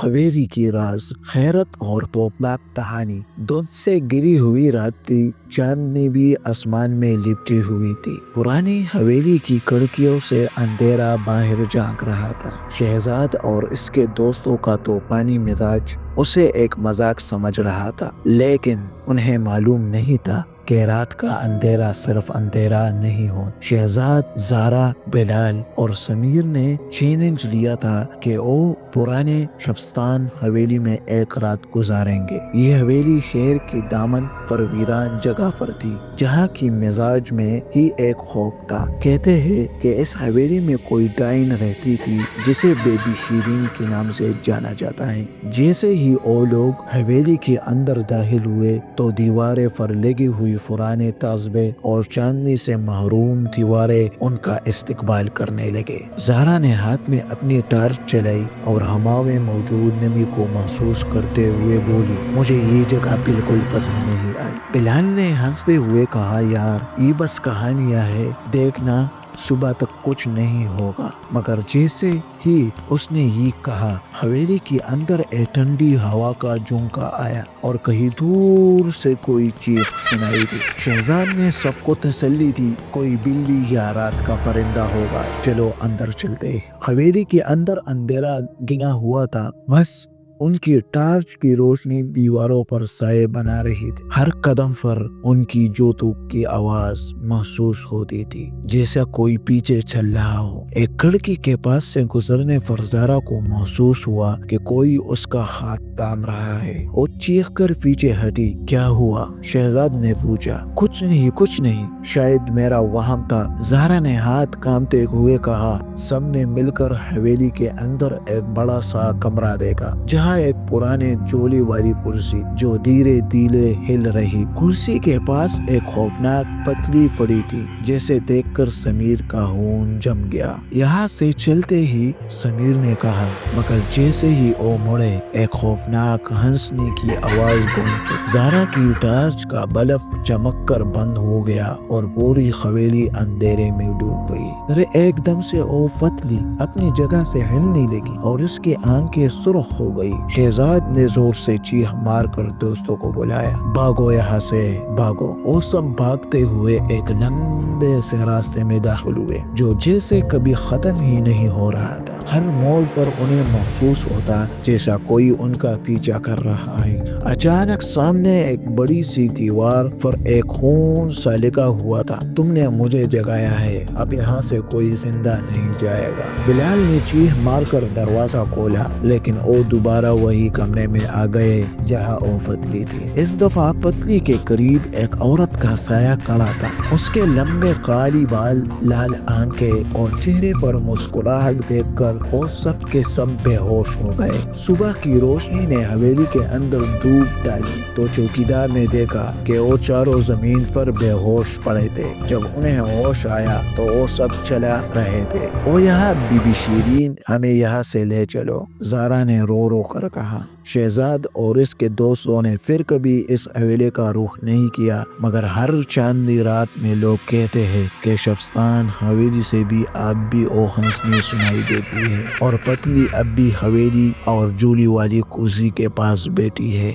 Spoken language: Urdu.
حویری کی راز خیرت اور توپلاک کہانی دودھ سے گری ہوئی رات تھی، چاندنی بھی آسمان میں لپٹی ہوئی تھی۔ پرانی حویلی کی کھڑکیوں سے اندھیرا باہر جھانک رہا تھا۔ شہزاد اور اس کے دوستوں کا طوفانی مزاج اسے ایک مذاق سمجھ رہا تھا، لیکن انہیں معلوم نہیں تھا کہ رات کا اندھیرا صرف اندھیرا نہیں ہو۔ شہزاد، زہرا، بلال اور سمیر نے چیلنج لیا تھا کہ وہ پرانے شبستان حویلی میں ایک رات گزاریں گے۔ یہ حویلی شہر کی دامن پر ویران جگہ پر تھی، جہاں کی مزاج میں ہی ایک خوف تھا۔ کہتے ہیں کہ اس حویلی میں کوئی ڈائن رہتی تھی جسے بیبی شیرین کے نام سے جانا جاتا ہے۔ جیسے ہی وہ لوگ حویلی کے اندر داخل ہوئے تو دیواریں پر لگی ہوئی پرانے تصویریں اور چاندنی سے محروم دیواریں ان کا استقبال کرنے لگے۔ زہرا نے ہاتھ میں اپنی ٹارچ چلائی اور ہوا میں موجود نمی کو محسوس کرتے ہوئے بولی، مجھے یہ جگہ بالکل پسند نہیں آئی۔ بلال نے ہنستے ہوئے کہا، یار یہ بس کہانیاں ہے، دیکھنا صبح تک کچھ نہیں ہوگا۔ مگر جیسے ہی اس نے یہ کہا، حویلی کے اندر ایک ٹھنڈی ہوا کا جھونکا آیا اور کہیں دور سے کوئی چیخ سنائی دی۔ شہزاد نے سب کو تسلی دی، کوئی بلی یا رات کا پرندہ ہوگا، چلو اندر چلتے۔ حویلی کے اندر اندھیرا گھنا ہوا تھا، بس ان کی ٹارچ کی روشنی دیواروں پر سائے بنا رہی تھی۔ ہر قدم پر ان کی جوتوں کی آواز محسوس ہوتی تھی، جیسا کوئی پیچھے چل رہا ہو۔ ایک کھڑکی کے پاس سے گزرنے پر زہرا کو محسوس ہوا کہ کوئی اس کا ہاتھ تھام رہا ہے۔ وہ چیخ کر پیچھے ہٹی۔ کیا ہوا؟ شہزاد نے پوچھا۔ کچھ نہیں، شاید میرا وہم تھا، زہرا نے ہاتھ کامتے ہوئے کہا۔ سب نے مل کر حویلی کے اندر ایک بڑا سا کمرہ دیکھا، جہاں ایک پرانے جولی والی کرسی جو دھیرے دھیرے ہل رہی۔ کرسی کے پاس ایک خوفناک پتلی پڑی تھی، جسے دیکھ کر سمیر کا خون جم گیا۔ یہاں سے چلتے ہی، سمیر نے کہا، مگر جیسے ہی وہ مڑے ایک خوفناک ہنسنے کی آواز گونج اٹھی۔ زہرا کی ٹارچ کا بلب چمک کر بند ہو گیا اور پوری حویلی اندھیرے میں ڈوب گئی۔ ارے ایک دم سے وہ پتلی اپنی جگہ سے ہلنے لگی اور اس کی آنکھیں سرخ ہو گئی۔ شہزاد نے زور سے چیخ مار کر دوستوں کو بلایا، بھاگو یہاں سے، بھاگو۔ وہ سب بھاگتے ہوئے ایک لمبے سے راستے میں داخل ہوئے، جو جیسے کبھی ختم ہی نہیں ہو رہا تھا۔ ہر موڑ پر انہیں محسوس ہوتا جیسا کوئی ان کا پیچھا کر رہا ہے۔ اچانک سامنے ایک بڑی سی دیوار پر ایک خون سا لکھا ہوا تھا، تم نے مجھے جگایا ہے، اب یہاں سے کوئی زندہ نہیں جائے گا۔ بلال نے چیخ مار کر دروازہ کھولا، لیکن وہ دوبارہ وہی کمرے میں آ گئے جہاں وہ پتلی تھی۔ اس دفعہ پتلی کے قریب ایک عورت کا سایہ کھڑا تھا۔ اس کے لمبے کالی بال، لال آنکھیں اور چہرے پر مسکراہٹ دیکھ کر وہ سب کے سب بے ہوش ہو گئے۔ صبح کی روشنی نے حویلی کے اندر دھوپ ڈالی تو چوکیدار نے دیکھا کہ وہ چاروں زمین پر بے ہوش پڑے تھے۔ جب انہیں ہوش آیا تو وہ سب چلا رہے تھے۔ وہ یہاں بی بی شیرین، ہمیں یہاں سے لے چلو، زہرا نے رو رو کر کہا۔ شہزاد اور اس کے دوستوں نے پھر کبھی اس حویلی کا رخ نہیں کیا، مگر ہر چاندنی رات میں لوگ کہتے ہیں کہ شبستان حویلی سے بھی اب بھی وہ ہنسنی سنائی دیتی ہے اور پتلی اب بھی حویلی اور جولی والی کرسی کے پاس بیٹھی ہے۔